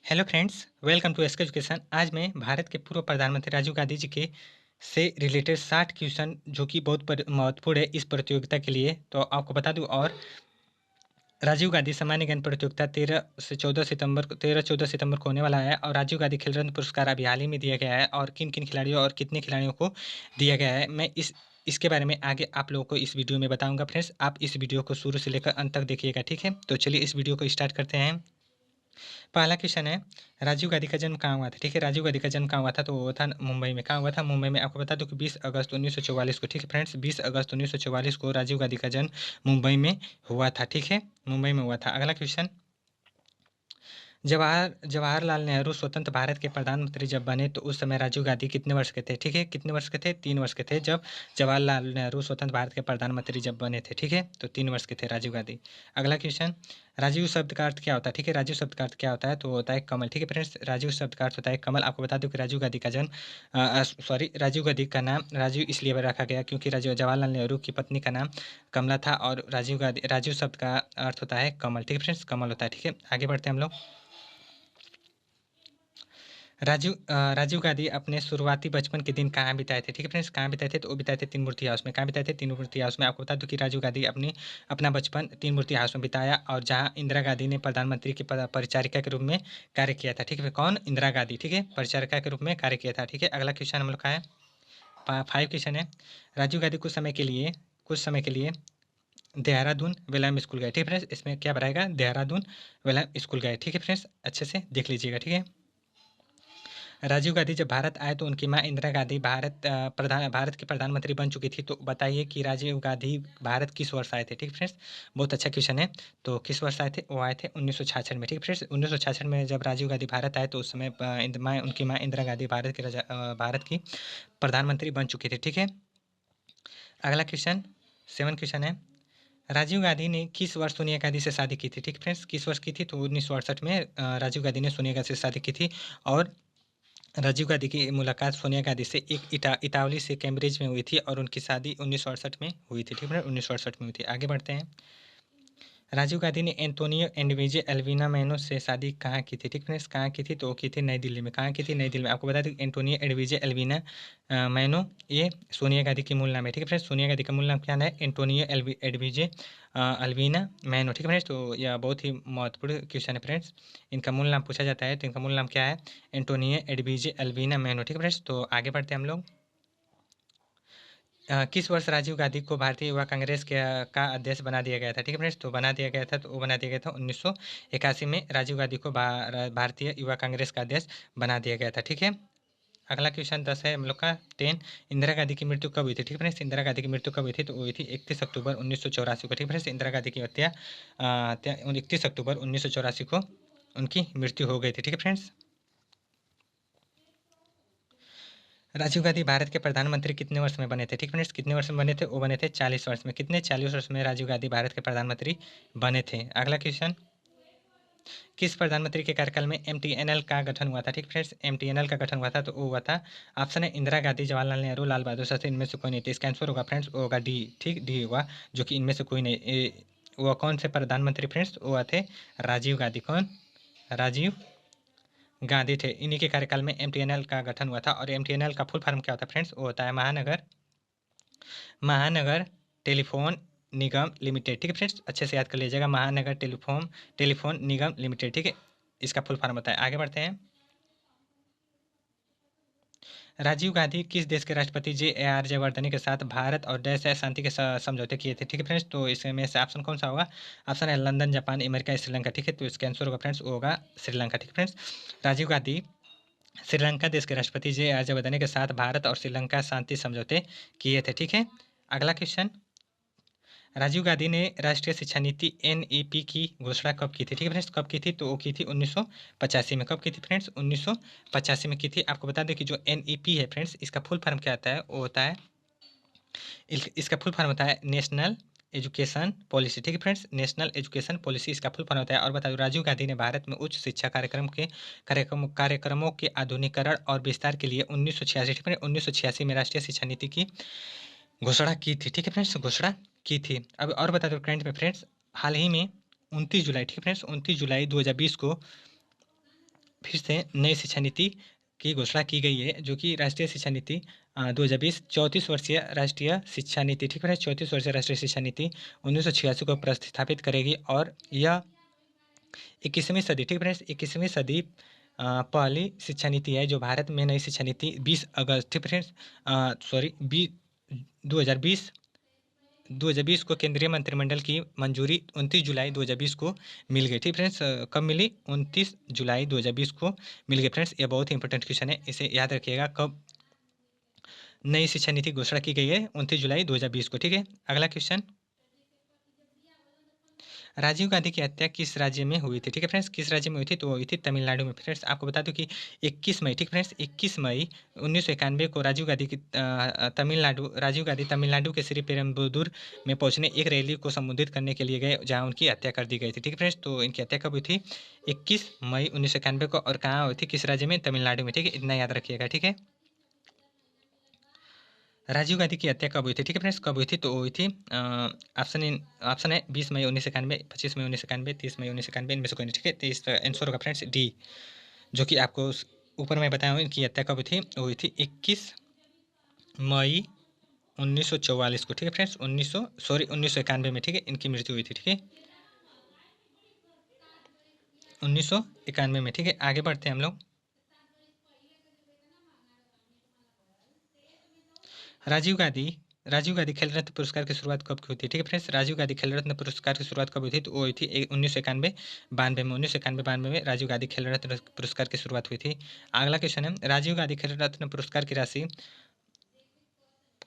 Hello friends, welcome to SK education. आज मैं भारत के पूर्व प्रधानमंत्री राजीव गांधी जी के से रिलेटेड 60 क्वेश्चन जो कि बहुत महत्वपूर्ण है इस प्रतियोगिता के लिए, तो आपको बता दूं। और राजीव गांधी सामान्य ज्ञान प्रतियोगिता 13 14 सितंबर को होने वाला है। और राजीव गांधी खेल रत्न पुरस्कार अभी हाल ही में दिया गया है, और किन किन खिलाड़ियों और कितने खिलाड़ियों को दिया गया है, मैं इसके बारे में आगे आप लोगों को इस वीडियो में बताऊंगा। फ्रेंड्स, आप इस वीडियो को शुरू से लेकर अंत तक देखिएगा, ठीक है। तो चलिए इस वीडियो को स्टार्ट करते हैं। पहला क्वेश्चन है, राजीव गांधी का जन्म कहाँ हुआ था? ठीक है, राजीव गांधी का जन्म कहाँ हुआ था? तो वो था मुंबई में। कहाँ हुआ था? मुंबई में। आपको बता दूं कि 20 अगस्त 1944 को, ठीक है फ्रेंड्स, 20 अगस्त 1944 को राजीव गांधी का जन्म मुंबई में हुआ था, ठीक है, मुंबई में हुआ था। अगला क्वेश्चन, जवाहरलाल नेहरू स्वतंत्र भारत के प्रधानमंत्री जब बने तो उस समय राजीव गांधी कितने वर्ष के थे? ठीक है, कितने वर्ष के थे? 3 वर्ष के थे जब जवाहरलाल नेहरू स्वतंत्र भारत के प्रधानमंत्री जब बने थे, ठीक है, तो 3 वर्ष के थे राजीव गांधी। अगला क्वेश्चन, राजीव शब्द का अर्थ क्या होता है? ठीक है, राजीव शब्द का अर्थ क्या होता है? तो होता है कमल, ठीक है फ्रेंड्स, राजीव शब्द का अर्थ होता है कमल। आपको बता दूं कि राजीव गांधी का जन्म राजीव गांधी का नाम राजीव इसलिए रखा गया क्योंकि राजीव जवाहरलाल नेहरू की पत्नी का नाम कमला था, और राजीव शब्द का अर्थ होता है कमल, ठीक है फ्रेंड्स, कमल होता है, ठीक है। आगे बढ़ते हैं हम लोग। राजीव गांधी अपने शुरुआती बचपन के दिन कहाँ बिताए थे? ठीक है फ्रेंड्स, कहाँ बिताए थे? तो वो बिताए थे तीन मूर्ति हाउस में। कहाँ बिताए थे? तीन मूर्ति हाउस में। आपको बता दूं कि राजीव गांधी अपना बचपन तीन मूर्ति हाउस में बिताया, और जहाँ इंदिरा गांधी ने प्रधानमंत्री की परिचारिका के रूप में कार्य किया था, ठीक है। कौन? इंदिरा गांधी, ठीक है, परिचारिका के रूप में कार्य किया था, ठीक है। अगला क्वेश्चन हम लोग का है, 5 क्वेश्चन है, राजीव गांधी कुछ समय के लिए देहरादून वेलम स्कूल गए, ठीक है फ्रेंड्स। इसमें क्या बनाएगा? देहरादून वेलम स्कूल गए, ठीक है फ्रेंड्स, अच्छे से देख लीजिएगा, ठीक है। राजीव गांधी जब भारत आए तो उनकी माँ इंदिरा गांधी भारत की प्रधानमंत्री बन चुकी थी। तो बताइए कि राजीव गांधी भारत किस वर्ष आए थे? ठीक है फ्रेंड्स, बहुत अच्छा क्वेश्चन है। तो किस वर्ष आए थे? वो आए थे 1966 में, ठीक है फ्रेंड्स। 1966 में जब राजीव गांधी भारत आए तो उस समय उनकी माँ इंदिरा गांधी भारत की प्रधानमंत्री बन चुकी थी, ठीक है। अगला क्वेश्चन, 7 क्वेश्चन है, राजीव गांधी ने किस वर्ष सोनिया गांधी से शादी की थी? ठीक फ्रेंड्स, किस वर्ष की थी? तो 1968 में राजीव गांधी ने सोनिया गांधी से शादी की थी। और राजीव गांधी की मुलाकात सोनिया गांधी से एक इतावली से कैम्ब्रिज में हुई थी, और उनकी शादी 1968 में हुई थी, ठीक है, 1968 में हुई थी। आगे बढ़ते हैं। राजीव गांधी ने एंटोनियो एडविजे एल्विना मैनो से शादी कहाँ की थी? ठीक फ्रेंड्स, कहाँ की थी? तो वो की थी नई दिल्ली में। कहाँ की थी? नई दिल्ली में। आपको बता दें एंटोनियो एडविजे एल्विना मैनो, ये सोनिया गांधी की मूल नाम है, ठीक है फ्रेंड्स। सोनिया गांधी का मूल नाम क्या है? एंटोनियो एडविजे एल्विना मैनो, ठीक है फ्रेंड्स। तो यह बहुत ही महत्वपूर्ण क्वेश्चन है फ्रेंड्स, इनका मूल नाम पूछा जाता है, तो इनका मूल नाम क्या है? एंटोनियो एडविजे एल्विना मैनो, ठीक है फ्रेंड्स। तो आगे बढ़ते हैं हम लोग। किस वर्ष राजीव गांधी को भारतीय युवा कांग्रेस का अध्यक्ष बना दिया गया था? ठीक है फ्रेंड्स, तो बना दिया गया था, तो वो बना दिया गया था 1981 में राजीव गांधी को भारतीय युवा कांग्रेस का अध्यक्ष बना दिया गया था, ठीक है। अगला क्वेश्चन 10 है हम लोग का, 10, इंदिरा गांधी की मृत्यु कब हुई थी? ठीक है फ्रेंड्स, इंदिरा गांधी की मृत्यु कब हुई थी? तो हुई थी 31 अक्टूबर 1984 को, ठीक है फ्रेंड्स। इंदिरा गांधी की हत्या 31 अक्टूबर 1984 को उनकी मृत्यु हो गई थी, ठीक है फ्रेंड्स। राजीव गांधी भारत के प्रधानमंत्री कितने वर्ष में बने थे? ठीक फ्रेंड्स, कितने वर्ष में बने थे? वो बने थे 40 वर्ष में। कितने? 40 वर्ष में राजीव गांधी भारत के प्रधानमंत्री बने थे। अगला क्वेश्चन, किस प्रधानमंत्री के कार्यकाल में एमटीएनएल का गठन हुआ था? ठीक फ्रेंड्स, एमटीएनएल का गठन हुआ था, तो वो हुआ था, ऑप्शन है इंदिरा गांधी, जवाहरलाल नेहरू, लाल बहादुर शास्त्री, इनमें से कोई नहीं थे। इसका आंसर होगा फ्रेंड्स, वो होगा डी, ठीक, डी होगा, जो कि इनमें से कोई नहीं। वो कौन से प्रधानमंत्री फ्रेंड्स? वो थे राजीव गांधी। कौन? राजीव गांधी थे, इन्हीं के कार्यकाल में एमटीएनएल का गठन हुआ था। और एमटीएनएल का फुल फॉर्म क्या होता है फ्रेंड्स? वो होता है महानगर महानगर टेलीफोन निगम लिमिटेड, ठीक है फ्रेंड्स, अच्छे से याद कर लीजिएगा, महानगर टेलीफोन निगम लिमिटेड, ठीक है, इसका फुल फॉर्म होता है। आगे बढ़ते हैं। राजीव गांधी किस देश के राष्ट्रपति जे वर्धनी के साथ भारत और देश से शांति के समझौते किए थे? ठीक है फ्रेंड्स, तो इसमें से ऑप्शन कौन सा होगा? ऑप्शन है लंदन, जापान, अमेरिका, श्रीलंका, ठीक है, तो इसका आंसर होगा फ्रेंड्स, वो होगा श्रीलंका, ठीक है फ्रेंड्स। राजीव गांधी श्रीलंका देश के राष्ट्रपति जे वर्धनी के साथ भारत और श्रीलंका शांति समझौते किए थे, ठीक है। अगला क्वेश्चन, राजीव गांधी ने राष्ट्रीय शिक्षा नीति एनईपी की घोषणा कब की थी? ठीक है फ्रेंड्स, कब की थी? तो वो की थी 1985 में। कब की थी फ्रेंड्स? 1985 में की थी। आपको बता दें कि जो एनईपी है फ्रेंड्स, इसका फुल फॉर्म क्या होता है? वो होता है, इसका फुल फॉर्म होता है नेशनल एजुकेशन पॉलिसी, ठीक है फ्रेंड्स, नेशनल एजुकेशन पॉलिसी इसका फुल फॉर्म होता है। और बता दूं, राजीव गांधी ने भारत में उच्च शिक्षा कार्यक्रमों के आधुनिकीकरण और विस्तार के लिए 1986 में राष्ट्रीय शिक्षा नीति की घोषणा की थी, ठीक है फ्रेंड्स, घोषणा की थी। अब और बता दो करंट में फ्रेंड्स, हाल ही में 29 जुलाई, ठीक है फ्रेंड्स, 29 जुलाई 2020 को फिर से नई शिक्षा नीति की घोषणा की गई है, जो कि राष्ट्रीय शिक्षा नीति 2020 34 वर्षीय राष्ट्रीय शिक्षा नीति, ठीक है, 34 वर्षीय राष्ट्रीय शिक्षा नीति 1986 को प्रतिस्थापित करेगी। और यह 21वीं सदी, ठीक है, 21वीं सदी पहली शिक्षा नीति है जो भारत में नई शिक्षा नीति 20 अगस्त, ठीक फ्रेंड्स, सॉरी 2020 2020 को केंद्रीय मंत्रिमंडल की मंजूरी 29 जुलाई 2020 को मिल गई, ठीक फ्रेंड्स। कब मिली? 29 जुलाई 2020 को मिल गई फ्रेंड्स। ये बहुत ही इंपॉर्टेंट क्वेश्चन है, इसे याद रखिएगा। कब नई शिक्षा नीति घोषणा की गई है? 29 जुलाई 2020 को, ठीक है। अगला क्वेश्चन, राजीव गांधी की हत्या किस राज्य में हुई थी? ठीक है फ्रेंड्स, किस राज्य में हुई थी? तो हुई थी तमिलनाडु में। फ्रेंड्स आपको बता दूं कि 21 मई, ठीक फ्रेंड्स, 21 मई 1991 को राजीव गांधी तमिलनाडु के श्री पेरुम्बदूर में पहुंचने एक रैली को संबोधित करने के लिए गए, जहां उनकी हत्या कर दी गई थी, ठीक है फ्रेंड्स। तो इनकी हत्या कब हुई थी? 21 मई 1991 को। और कहाँ हुई थी? किस राज्य में? तमिलनाडु में, ठीक है, इतना याद रखिएगा, ठीक है। राजीव गांधी की हत्या कब हुई थी? ठीक है फ्रेंड्स, कब हुई थी? तो हुई थी ऑप्शन है 20 मई 1991, 25 मई 1991, 30 मई 1991, इनमें से कोई नहीं, ठीक है। तो इस आंसर होगा फ्रेंड्स डी, जो कि आपको ऊपर मैं बताया हूँ। इनकी हत्या कब हुई थी? हुई थी 21 मई 1944 को, ठीक है फ्रेंड्स, 1991 में, ठीक है, इनकी मृत्यु हुई थी, ठीक है, 1991 में, ठीक है। आगे बढ़ते हैं हम लोग। राजीव गांधी खेल रत्न पुरस्कार की शुरुआत कब की हुई थी? ठीक है फ्रेंड्स, राजीव गांधी खेल रत्न पुरस्कार की शुरुआत कब हुई थी? तो वो हुई थी 1991 में, 1991 में राजीव गांधी खेल रत्न पुरस्कार की शुरुआत हुई थी। अगला क्वेश्चन है, राजीव गांधी खेल रत्न पुरस्कार की राशि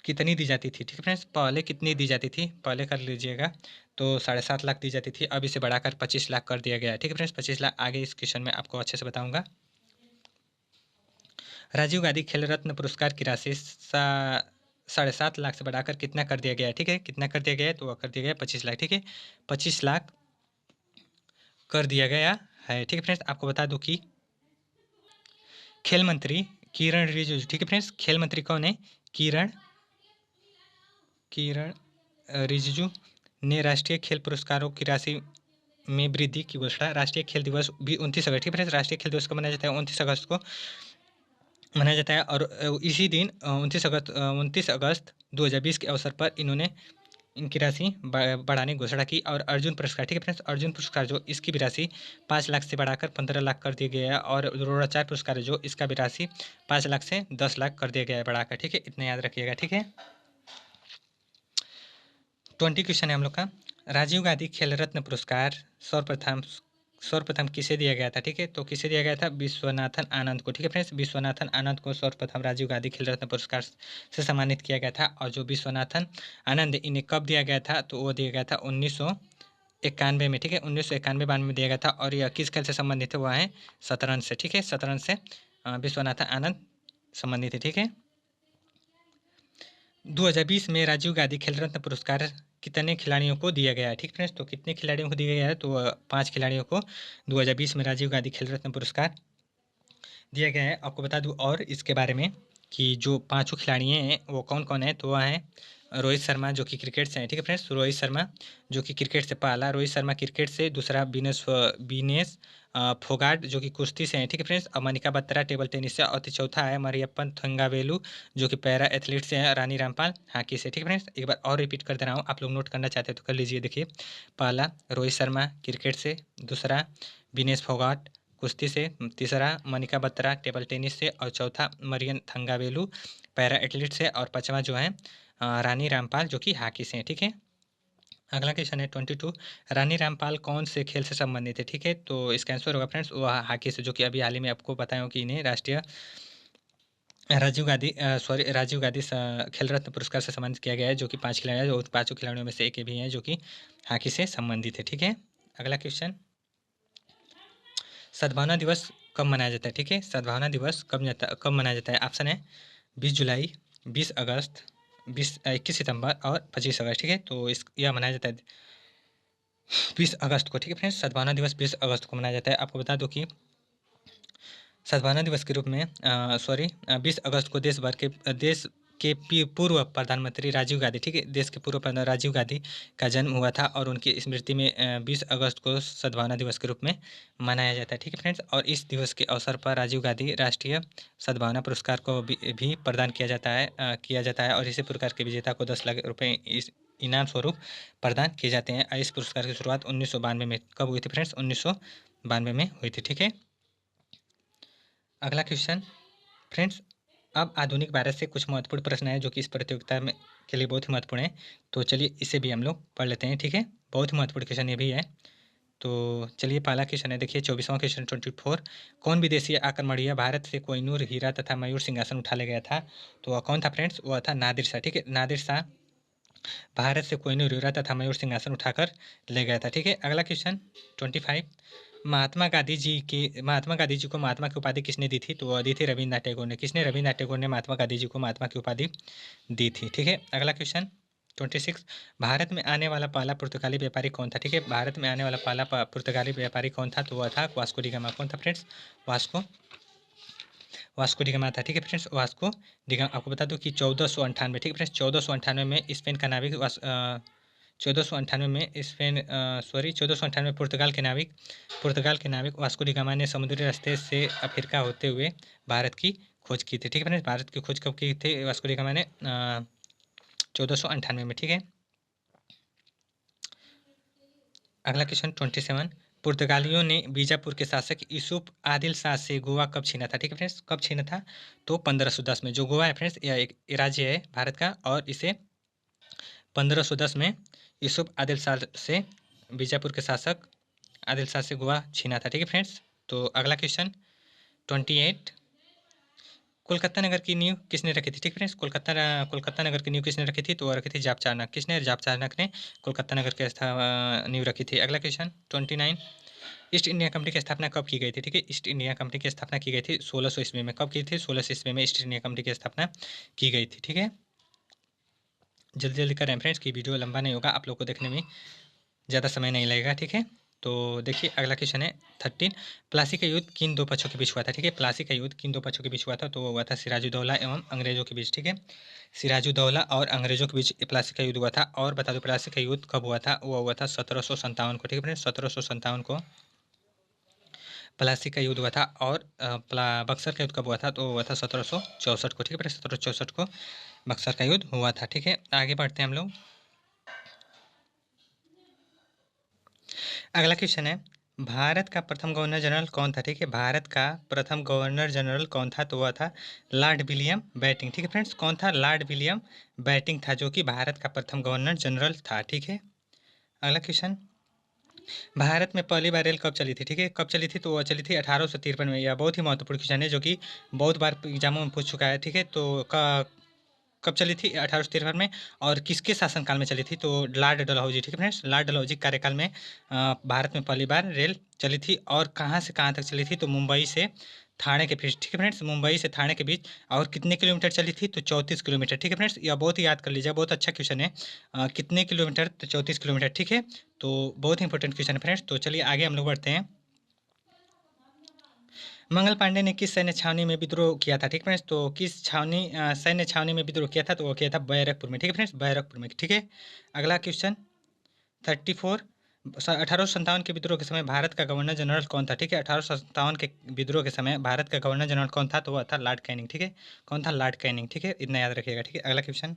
कितनी दी जाती थी? ठीक है फ्रेंड्स, पहले कितनी दी जाती थी? पहले कर लीजिएगा, तो 7.5 लाख दी जाती थी। अब इसे बढ़ाकर 25 लाख कर दिया गया है, ठीक है फ्रेंड्स, 25 लाख। आगे इस क्वेश्चन में आपको अच्छे से बताऊंगा। राजीव गांधी खेल रत्न पुरस्कार की राशि 7.5 लाख से बढ़ाकर कितना कर दिया गया है? ठीक है, कितना कर दिया गया है? तो वह कर दिया गया 25 लाख, ठीक है, 25 लाख कर दिया गया है, ठीक है फ्रेंड्स। आपको बता दूं कि खेल मंत्री किरण रिजिजू, ठीक है फ्रेंड्स, खेल मंत्री कौन है? किरण रिजिजू ने राष्ट्रीय खेल पुरस्कारों की राशि में वृद्धि की घोषणा राष्ट्रीय खेल दिवस भी 29 अगस्त, ठीक है फ्रेंड्स, राष्ट्रीय खेल दिवस को मनाया जाता है 29 अगस्त को मनाया जाता है। और इसी दिन 29 अगस्त 2020 के अवसर पर इन्होंने इनकी राशि बढ़ाने की घोषणा की। और अर्जुन पुरस्कार, ठीक है फ्रेंड्स, अर्जुन पुरस्कार जो इसकी भी राशि 5 लाख से बढ़ाकर 15 लाख कर दिया गया है। और द्रोणाचार्य पुरस्कार है जो इसका भी राशि 5 लाख से 10 लाख कर दिया गया है बढ़ाकर, ठीक है, इतना याद रखिएगा, ठीक है। 20 क्वेश्चन है हम लोग का। राजीव गांधी खेल रत्न पुरस्कार सर्वप्रथम किसे दिया गया था? ठीक है, तो किसे दिया गया था? विश्वनाथन आनंद को, ठीक है फ्रेंड्स, विश्वनाथन आनंद को सर्वप्रथम राजीव गांधी खेल रत्न पुरस्कार से सम्मानित किया गया था। और जो विश्वनाथन आनंद इन्हें कब दिया गया था? तो वो दिया गया था 1991 में, ठीक है, 1991 में दिया गया था। और यह किस खेल से संबंधित है? वह है शतरंज से, ठीक है, शतरंज से विश्वनाथन आनंद संबंधित है, ठीक है। 2020 में राजीव गांधी खेल रत्न पुरस्कार कितने खिलाड़ियों को दिया गया है? ठीक फ्रेंड्स, तो कितने खिलाड़ियों को दिया गया है? तो 5 खिलाड़ियों को 2020 में राजीव गांधी खेल रत्न पुरस्कार दिया गया है। आपको बता दूं और इसके बारे में कि जो 5 खिलाड़ी हैं वो कौन कौन है? तो वह हैं रोहित शर्मा जो कि क्रिकेट से हैं, ठीक है फ्रेंड्स, रोहित शर्मा जो कि क्रिकेट से, पहला रोहित शर्मा क्रिकेट से, दूसरा विनेश फोगाट जो कि कुश्ती से हैं, ठीक है फ्रेंड्स, और मनिका बत्रा टेबल टेनिस से, और चौथा है मरियप्पन थंगावेलु जो कि पैरा एथलीट से हैं, रानी रामपाल हॉकी से, ठीक है फ्रेंड्स। एक बार और रिपीट कर दे रहा हूँ, आप लोग नोट करना चाहते हैं तो कर लीजिए। देखिए, पहला रोहित शर्मा क्रिकेट से, दूसरा विनेश फोगाट कुश्ती से, तीसरा मनिका बत्रा टेबल टेनिस से, और चौथा मरियन थंगावेलु पैरा एथलीट से, और पाँचवा जो है रानी रामपाल जो कि हॉकी से हैं, ठीक है। अगला क्वेश्चन है 22, रानी रामपाल कौन से खेल से संबंधित है? ठीक है, तो इसका आंसर होगा फ्रेंड्स वो हॉकी से, जो कि अभी हाल ही में आपको बताया हूँ कि इन्हें राजीव गांधी खेल रत्न पुरस्कार से सम्मानित किया गया है, जो कि 5 खिलाड़ी हैं, जो 5 खिलाड़ियों में से एक भी हैं जो कि हॉकी से संबंधित है, ठीक है। अगला क्वेश्चन, सद्भावना दिवस कब मनाया जाता है? ठीक है, सद्भावना दिवस कब मनाया जाता है? ऑप्शन है 20 जुलाई, 20 अगस्त, 21 सितंबर और 25 अगस्त, ठीक है। तो यह मनाया जाता है 20 अगस्त को, ठीक है फ्रेंड्स, सद्भावना दिवस 20 अगस्त को मनाया जाता है। आपको बता दो कि सद्भावना दिवस के रूप में 20 अगस्त को देश के पूर्व प्रधानमंत्री राजीव गांधी, ठीक है, देश के पूर्व प्रधान राजीव गांधी का जन्म हुआ था और उनकी स्मृति में 20 अगस्त को सद्भावना दिवस के रूप में मनाया जाता है, ठीक है फ्रेंड्स। और इस दिवस के अवसर पर राजीव गांधी राष्ट्रीय सद्भावना पुरस्कार को भी प्रदान किया जाता है और इसी पुरस्कार के विजेता को 10 लाख रुपये इस इनाम स्वरूप प्रदान किए जाते हैं। इस पुरस्कार की शुरुआत 1992 में कब हुई थी फ्रेंड्स? 1992 में हुई थी, ठीक है। अगला क्वेश्चन फ्रेंड्स, अब आधुनिक भारत से कुछ महत्वपूर्ण प्रश्न है जो कि इस प्रतियोगिता में के लिए बहुत ही महत्वपूर्ण है, तो चलिए इसे भी हम लोग पढ़ लेते हैं, ठीक है। बहुत ही महत्वपूर्ण क्वेश्चन ये भी है। तो चलिए पहला क्वेश्चन है, देखिए 24वां क्वेश्चन 24। कौन विदेशी आक्रमणीय भारत से कोहिनूर हीरा तथा मयूर सिंहासन उठा ले गया था? तो वह कौन था फ्रेंड्स? वह था नादिर शाह, ठीक है। नादिर शाह भारत से कोहिनूर हीरा तथा मयूर सिंहासन उठाकर ले गया था, ठीक है। अगला क्वेश्चन 25। महात्मा गांधी जी को महात्मा की उपाधि किसने दी थी? तो वह दी थी रविन्द्रनाथ टैगोर ने। किसने? रविन्द्रनाथ टैगोर ने महात्मा गांधी जी को महात्मा की उपाधि दी थी, ठीक है। अगला क्वेश्चन 26। भारत में आने वाला पहला पुर्तगाली व्यापारी कौन था? ठीक है, भारत में आने वाला पहला पुर्तगाली व्यापारी कौन था? तो वह था वास्को डी गामा। कौन था फ्रेंड्स? वास्को डी गामा था, ठीक है फ्रेंड्स। वास्को डी गामा, आपको बता दूं कि 1498, ठीक है फ्रेंड्स, 1498 में स्पेन का नाविक 1498 में स्पेन 1498 में पुर्तगाल के नाविक वास्को डी गामा ने समुद्री रास्ते से अफ्रीका होते हुए भारत की खोज की थी, ठीक है फ्रेंड्स। भारत की खोज कब की थी वास्को डी गामा ने? 1498 में, ठीक है। अगला क्वेश्चन 27। पुर्तगालियों ने बीजापुर के शासक यूसुफ आदिल शाह से गोवा कब छीना था? ठीक है फ्रेंड्स, कब छीना था? तो 1510 में। जो गोवा है फ्रेंड्स, यह एक राज्य है भारत का और इसे 1510 में यूसुफ आदिल शाह से बीजापुर के शासक आदिल शाह से गोवा छीना था, ठीक है फ्रेंड्स। तो अगला क्वेश्चन 28। कोलकाता नगर की नींव किसने रखी थी? ठीक फ्रेंड्स, कोलकाता नगर की नींव किसने रखी थी? तो वह रखी थी जाप चारनक। किसने? जाप चारनक ने कोलकाता नगर की नींव रखी थी। अगला क्वेश्चन 29। ईस्ट इंडिया कंपनी की स्थापना कब की गई थी? ठीक है, ईस्ट इंडिया कंपनी की स्थापना की गई थी 1600 ईस्वी में। कब की थी? 1600 ईस्वी में ईस्ट इंडिया कंपनी की स्थापना की गई थी, ठीक है। जल्दी जल्दी करें फ्रेंड्स की वीडियो लंबा नहीं होगा, आप लोग को देखने में ज़्यादा समय नहीं लगेगा, ठीक है। तो देखिए अगला क्वेश्चन है 13। प्लासी का युद्ध किन दो पक्षों के बीच हुआ था? ठीक है, प्लासी का युद्ध किन दो पक्षों के बीच हुआ था? तो वो हुआ था सिराजुद्दौला एवं अंग्रेजों के बीच, ठीक है। सिराजुद्दौला और अंग्रेजों के बीच प्लासी का युद्ध हुआ था। और बता दो प्लासी का युद्ध कब हुआ था? वो हुआ था 1757 को, ठीक है फ्रेंड्स, 1757 को प्लासी का युद्ध हुआ था। और बक्सर का युद्ध कब हुआ था? तो हुआ था 1764 को, ठीक है फ्रेंड्स, 1764 को बक्सर का युद्ध हुआ था, ठीक है। आगे बढ़ते हैं हम लोग। अगला क्वेश्चन है, भारत का प्रथम गवर्नर जनरल कौन था? ठीक है, भारत का प्रथम गवर्नर जनरल कौन था? तो वह था लॉर्ड विलियम बेंटिंक, ठीक है फ्रेंड्स। कौन था? लॉर्ड विलियम बेंटिंक था जो कि भारत का प्रथम गवर्नर जनरल था, ठीक है। अगला क्वेश्चन, भारत में पहली बार रेल कब चली थी? ठीक है, कब चली थी? तो वह चली थी 1853 में। यह बहुत ही महत्वपूर्ण क्वेश्चन है जो कि बहुत बार एग्जामों में पूछ चुका है, ठीक है। तो कब चली थी? 1853 में। और किसके शासनकाल में चली थी? तो लॉर्ड डलहौजी, ठीक है फ्रेंड्स, लॉर्ड डलहौजी कार्यकाल में भारत में पहली बार रेल चली थी। और कहाँ से कहाँ तक चली थी? तो मुंबई से थाने के बीच, ठीक है फ्रेंड्स, मुंबई से थाने के बीच। और कितने किलोमीटर चली थी? तो 34 किलोमीटर, ठीक है फ्रेंड्स। यह बहुत ही याद कर लीजिए, बहुत अच्छा क्वेश्चन है। कितने किलोमीटर? तो 34 किलोमीटर, ठीक है। तो बहुत ही इंपॉर्टेंट क्वेश्चन है फ्रेंड्स। तो चलिए आगे हम लोग बढ़ते हैं। मंगल पांडे ने किस सैन्य छावनी में विद्रोह किया था? ठीक है फ्रेंड्स, तो किस सैन्य छावनी में विद्रोह किया था? तो वो किया था बैरकपुर में, ठीक है फ्रेंड्स, बैरकपुर में, ठीक है। अगला क्वेश्चन 34। 1857 के विद्रोह के समय भारत का गवर्नर जनरल कौन था? ठीक है, 1857 के विद्रोह के समय भारत का गवर्नर जनरल कौन था? तो वह था लॉर्ड कैनिंग, ठीक है। कौन था? लॉर्ड कैनिंग, ठीक है, इतना याद रखिएगा, ठीक है। अगला क्वेश्चन,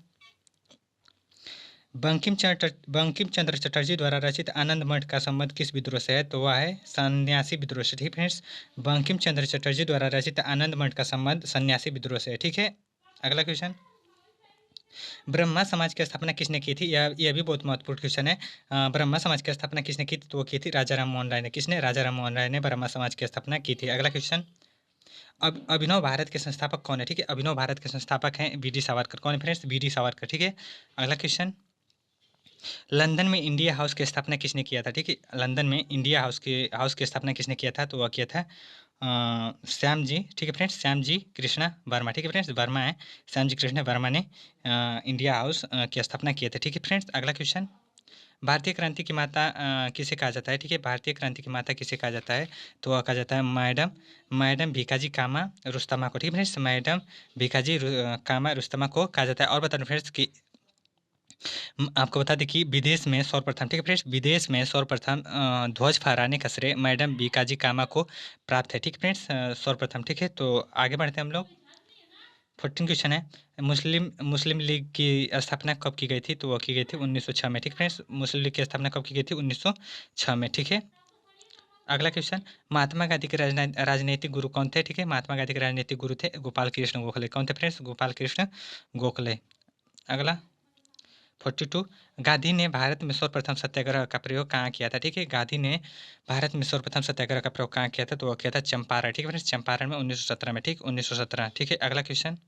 बंकिम चंद्र चटर्जी द्वारा रचित आनंद मठ का संबंध किस विद्रोह से है? तो वह है सन्यासी विद्रोह से, ठीक फ्रेंड्स। बंकिम चंद्र चटर्जी द्वारा रचित आनंद मठ का संबंध सन्यासी विद्रोह से है, ठीक है। अगला क्वेश्चन, ब्रह्मा समाज की स्थापना किसने की थी? यह भी बहुत महत्वपूर्ण क्वेश्चन है। ब्रह्मा समाज की स्थापना किसने की थी? तो वो की थी राजा राम मोहन राय ने। किसने? राजा राम मोहन राय ने ब्रह्मा समाज की स्थापना की थी। अगला क्वेश्चन, अब अभिनव भारत के संस्थापक कौन है? ठीक है, अभिनव भारत के संस्थापक हैं वी डी सावरकर। कौन है फ्रेंड्स? वी डी सावरकर, ठीक है। अगला क्वेश्चन, लंदन में इंडिया हाउस की स्थापना किसने किया था? ठीक है, लंदन में इंडिया हाउस की स्थापना किसने किया था? तो वह किया था श्याम जी, ठीक है फ्रेंड्स, श्याम जी कृष्णा वर्मा, ठीक है फ्रेंड्स, वर्मा है, श्याम जी कृष्णा वर्मा ने इंडिया हाउस की स्थापना किए थे, ठीक है फ्रेंड्स। अगला क्वेश्चन, भारतीय क्रांति की माता किसे कहा जाता है? ठीक है, भारतीय क्रांति की माता किसे कहा जाता है? तो वह कहा जाता है मैडम मैडम भीकाजी कामा रुस्तमा को। ठीक है फ्रेंड्स, मैडम भीकाजी कामा रुस्तमा को कहा जाता है। और बता दूं फ्रेंड्स कि आपको बता दें कि विदेश में सर्वप्रथम, ठीक है फ्रेंड्स, विदेश में सर्वप्रथम ध्वज फहराने का श्रेय मैडम भीकाजी कामा को प्राप्त है। ठीक है फ्रेंड्स, सर्वप्रथम। ठीक है, तो आगे बढ़ते हैं हम लोग। 14 क्वेश्चन है, मुस्लिम मुस्लिम लीग की स्थापना कब की गई थी? तो वो की गई थी 1906 में। ठीक फ्रेंड्स, मुस्लिम लीग की स्थापना कब की गई थी? 1906 में। ठीक है, अगला क्वेश्चन, महात्मा गांधी के राजनीतिक गुरु कौन थे? ठीक है, महात्मा गांधी के राजनीतिक गुरु थे गोपाल कृष्ण गोखले। कौन थे फ्रेंड्स? गोपाल कृष्ण गोखले। अगला 42, गांधी ने भारत में सर्वप्रथम सत्याग्रह का प्रयोग कहाँ किया था? ठीक है, गांधी ने भारत में सर्वप्रथम सत्याग्रह का प्रयोग कहाँ किया था? तो वो किया था चंपारण। ठीक है फ्रेंड्स, चंपारण में 1917 में। ठीक, 1917। ठीक है, अगला क्वेश्चन,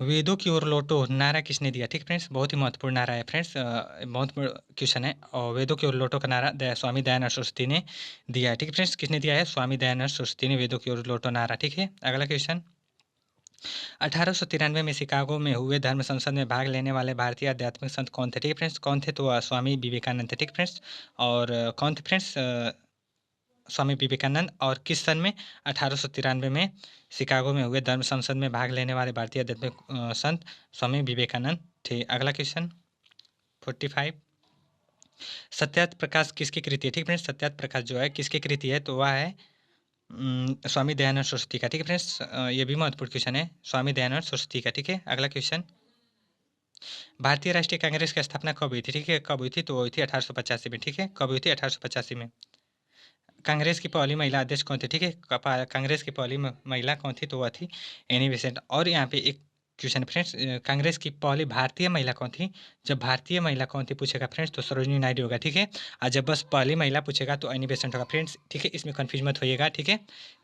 वेदों की ओर लौटो नारा किसने दिया? ठीक फ्रेंड्स, बहुत ही महत्वपूर्ण नारा है फ्रेंड्स, महत्वपूर्ण क्वेश्चन है। और वेदों की ओर लौटो का नारा स्वामी दयानंद सरस्वती ने दिया है। ठीक है फ्रेंड्स, किसने दिया है? स्वामी दयानंद सरस्वती ने वेदों की ओर लौटो नारा। ठीक है, अगला क्वेश्चन, 1893 में शिकागो में हुए धर्म संसद में भाग लेने वाले भारतीय आध्यात्मिक संत कौन थे? ठीक है फ्रेंड्स, कौन थे? तो स्वामी विवेकानंद थे। ठीक फ्रेंड्स, और कौन थे फ्रेंड्स? स्वामी विवेकानंद। और किस सन में? 1893 में शिकागो में हुए धर्म संसद में भाग लेने वाले भारतीय आध्यात्मिक संत स्वामी विवेकानंद थे। अगला क्वेश्चन 45, सत्यार्थ प्रकाश किसकी कृति है? ठीक फ्रेंड्स, सत्यार्थ प्रकाश जो है किसकी कृति है? तो वह है स्वामी दयानंद सरस्वती का। ठीक है फ्रेंड्स, ये भी महत्वपूर्ण क्वेश्चन है, स्वामी दयानंद सरस्वती का। ठीक है, अगला क्वेश्चन, भारतीय राष्ट्रीय कांग्रेस की स्थापना कब हुई थी? ठीक है, कब हुई थी? तो हुई थी 1885 में। ठीक है, कब हुई थी? 1885 में। कांग्रेस की पहली महिला अध्यक्ष कौन थी? ठीक है, कांग्रेस की पहली महिला कौन थी? तो वह थी एनी बेसेंट। और यहाँ पे एक क्वेश्चन फ्रेंड्स, कांग्रेस की पहली भारतीय महिला कौन थी? जब भारतीय महिला कौन थी पूछेगा फ्रेंड्स तो सरोजिनी नायडू होगा। ठीक है, और जब बस पहली महिला पूछेगा तो एनी बेसेंट होगा फ्रेंड्स। ठीक है, इसमें कन्फ्यूज मत होइएगा। ठीक है,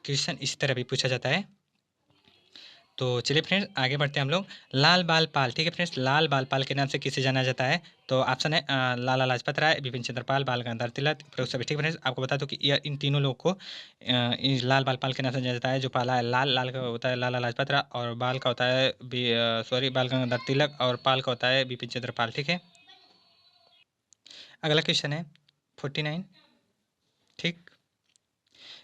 क्वेश्चन इसी तरह भी पूछा जाता है। तो चलिए फ्रेंड्स, आगे बढ़ते हैं हम लोग। लाल बाल पाल, ठीक है फ्रेंड्स, लाल बाल पाल के नाम से किसे जाना जाता है? तो ऑप्शन है लाला लाजपत राय, बिपिन चंद्र पाल, बाल गंगाधर तिलक, उपरोक्त सभी। ठीक है फ्रेंड्स, आपको बता दूं कि इन तीनों लोगों को लाल बाल पाल के नाम से जाना जाता है। जो पाला है लाल, लाल का होता है लाला लाजपत राय, और बाल का होता है सॉरी बाल गंगाधर तिलक, और पाल का होता है बिपिन चंद्र पाल। ठीक है, अगला क्वेश्चन है 49। ठीक,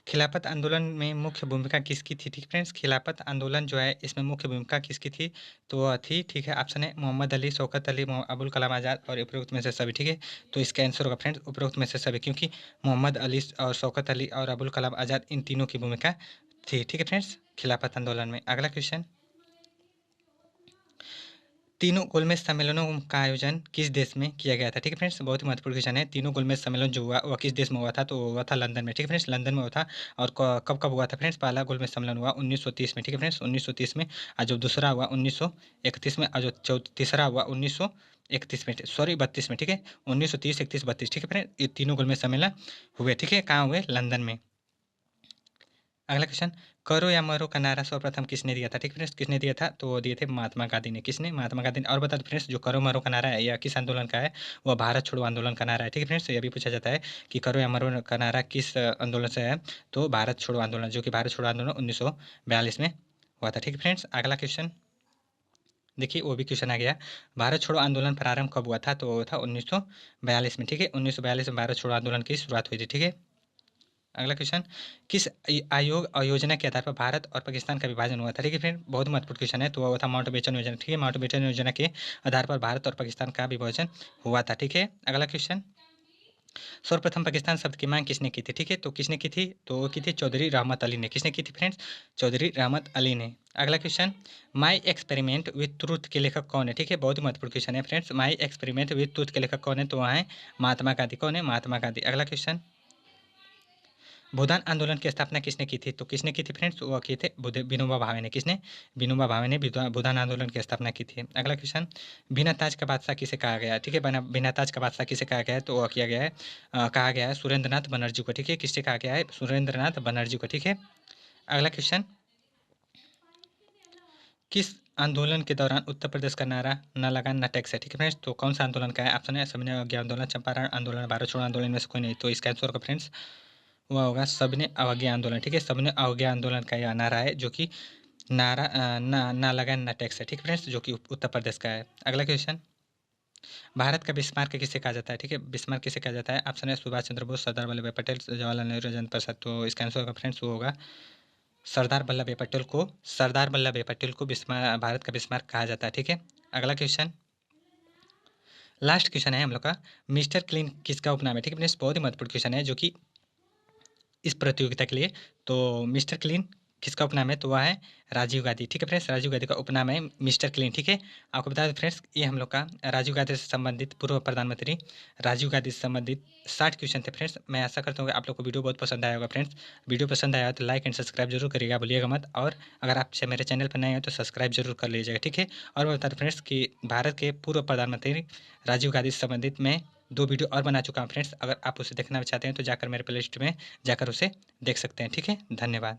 खिलाफत आंदोलन में मुख्य भूमिका किसकी थी? ठीक फ्रेंड्स, खिलाफत आंदोलन जो है इसमें मुख्य भूमिका किसकी थी? तो वह थी, ठीक है, ऑप्शन है मोहम्मद अली, शौकत अली, अबुल कलाम आज़ाद और उपरोक्त में से सभी। ठीक है, तो इसका आंसर होगा फ्रेंड्स उपरोक्त में से सभी, क्योंकि मोहम्मद अली और शौकत अली और अबुल कलाम आज़ाद इन तीनों की भूमिका थी। ठीक है फ्रेंड्स, खिलाफत आंदोलन में। अगला क्वेश्चन, तीनों गोलमेज सम्मेलनों का आयोजन किस देश में किया गया था? ठीक है फ्रेंड्स, बहुत ही महत्वपूर्ण क्वेश्चन है। तीनों गोलमेज सम्मेलन जो हुआ वह किस देश में हुआ था? तो हुआ था लंदन में। ठीक है फ्रेंड्स, लंदन में हुआ था। और कब कब हुआ था फ्रेंड्स? पहला गोलमेज सम्मेलन हुआ 1930 में। ठीक है फ्रेंड्स, 1930 में। और जो दूसरा हुआ 1931 में, और जो तीसरा हुआ 1931 में, सॉरी 32 में। ठीक है, 1930, 31, 32। ठीक है फ्रेंड्स, ये तीनों गोलमेज सम्मेलन हुए। ठीक है, कहाँ हुए? लंदन में। अगला क्वेश्चन, करो या मरो का नारा सर्वप्रथम किसने दिया था? ठीक फ्रेंड्स, किसने दिया था? तो वो दिए थे महात्मा गांधी ने। किसने? महात्मा गांधी ने। और बता दो फ्रेंड्स, जो करो मरो का नारा है यह किस आंदोलन का है? वह भारत छोड़ो आंदोलन का नारा है। ठीक है फ्रेंड्स, यह भी पूछा जाता है कि करो या मरो का नारा किस आंदोलन से है? तो भारत छोड़ो आंदोलन, जो कि भारत छोड़ो आंदोलन 1942 में हुआ था। ठीक है फ्रेंड्स, अगला क्वेश्चन देखिए, वो भी क्वेश्चन आ गया, भारत छोड़ो आंदोलन प्रारंभ कब हुआ था? तो वो था 1942 में। ठीक है, 1942 में भारत छोड़ो आंदोलन की शुरुआत हुई थी। ठीक है, अगला क्वेश्चन, किस आयोग और योजना के आधार पर भारत और पाकिस्तान का विभाजन हुआ था? ठीक है फ्रेंड, बहुत महत्वपूर्ण क्वेश्चन है। तो वह था माउंटबेटन योजना। ठीक है, माउंटबेटन योजना के आधार पर भारत और पाकिस्तान का विभाजन हुआ था। ठीक है, अगला क्वेश्चन, सर्वप्रथम पाकिस्तान शब्द की मांग किसने की थी? ठीक है, तो किसने की थी? तो वो की थी चौधरी रहमत अली ने। किसने की थी फ्रेंड्स? चौधरी रहमत अली ने। अगला question, my experiment with truth के लेखक कौन है? ठीक है, बहुत ही महत्वपूर्ण क्वेश्चन है friends, my experiment with truth के लेखक कौन है? तो वहाँ है महात्मा गांधी। कौन है? महात्मा गांधी। अगला क्वेश्चन, भूदान आंदोलन की स्थापना किसने की थी? तो किसने की थी फ्रेंड्स? वो किए थे विनोबा भावे ने। किसने? विनोबा भावे ने भूदान आंदोलन की स्थापना की थी। अगला क्वेश्चन, बिना ताज का बादशाह किसे कहा गया है? ठीक है, बिना ताज का बादशाह किसे कहा गया है? तो वह किया गया है कहा गया है सुरेंद्र नाथ बनर्जी को। ठीक है, किससे कहा गया है? सुरेंद्र नाथ बनर्जी को। ठीक है, अगला क्वेश्चन, किस आंदोलन के दौरान उत्तर प्रदेश का नारा न लगान न टैक्स है? ठीक है फ्रेंड्स, तो कौन सा आंदोलन का है? ऑप्शन है सबने अवज्ञा आंदोलन, चंपारण आंदोलन, भारत छोड़ो आंदोलन में से कोई नहीं। तो इसका आंसर होगा फ्रेंड्स, वह होगा सबने अवज्ञा आंदोलन। ठीक है, सबने अवज्ञा आंदोलन का यह नारा है, जो कि नारा ना ना लगान ना टैक्स है। ठीक है फ्रेंड्स, जो कि उत्तर प्रदेश का है। अगला क्वेश्चन, भारत का बिस्मार्क किसे कहा जाता है? ठीक है, बिस्मार्क किसे कहा जाता है? ऑप्शन है सुभाष चंद्र बोस, सरदार वल्लभ भाई पटेल, जवाहरलाल नेहरू, राजेंद्र प्रसाद। तो इसका आंसर होगा फ्रेंड्स, वो होगा सरदार वल्लभ भाई पटेल को भारत का बिस्मार्क कहा जाता है। ठीक है, अगला क्वेश्चन, लास्ट क्वेश्चन है हम लोग का, मिस्टर क्लीन किसका उपनाम है? ठीक है फ्रेंड्स, बहुत ही महत्वपूर्ण क्वेश्चन है जो कि इस प्रतियोगिता के लिए। तो मिस्टर क्लीन किसका उपनाम है? तो वह है राजीव गांधी। ठीक है फ्रेंड्स, राजीव गांधी का उपनाम है मिस्टर क्लीन। ठीक है, आपको बता दें फ्रेंड्स, ये हम लोग का राजीव गांधी से संबंधित, पूर्व प्रधानमंत्री राजीव गांधी से संबंधित 60 क्वेश्चन थे फ्रेंड्स। मैं आशा करता हूँ कि आप लोग को वीडियो बहुत पसंद आया होगा फ्रेंड्स। वीडियो पसंद आया तो लाइक एंड सब्सक्राइब जरूर करिएगा, भूलिएगा मत। और अगर आप मेरे चैनल पर नए हैं तो सब्सक्राइब जरूर कर लीजिएगा। ठीक है, और मैं बता दूँ फ्रेंड्स कि भारत के पूर्व प्रधानमंत्री राजीव गांधी से संबंधित मैं 2 वीडियो और बना चुका हूँ फ्रेंड्स। अगर आप उसे देखना चाहते हैं तो जाकर मेरे प्लेलिस्ट में जाकर उसे देख सकते हैं। ठीक है, धन्यवाद।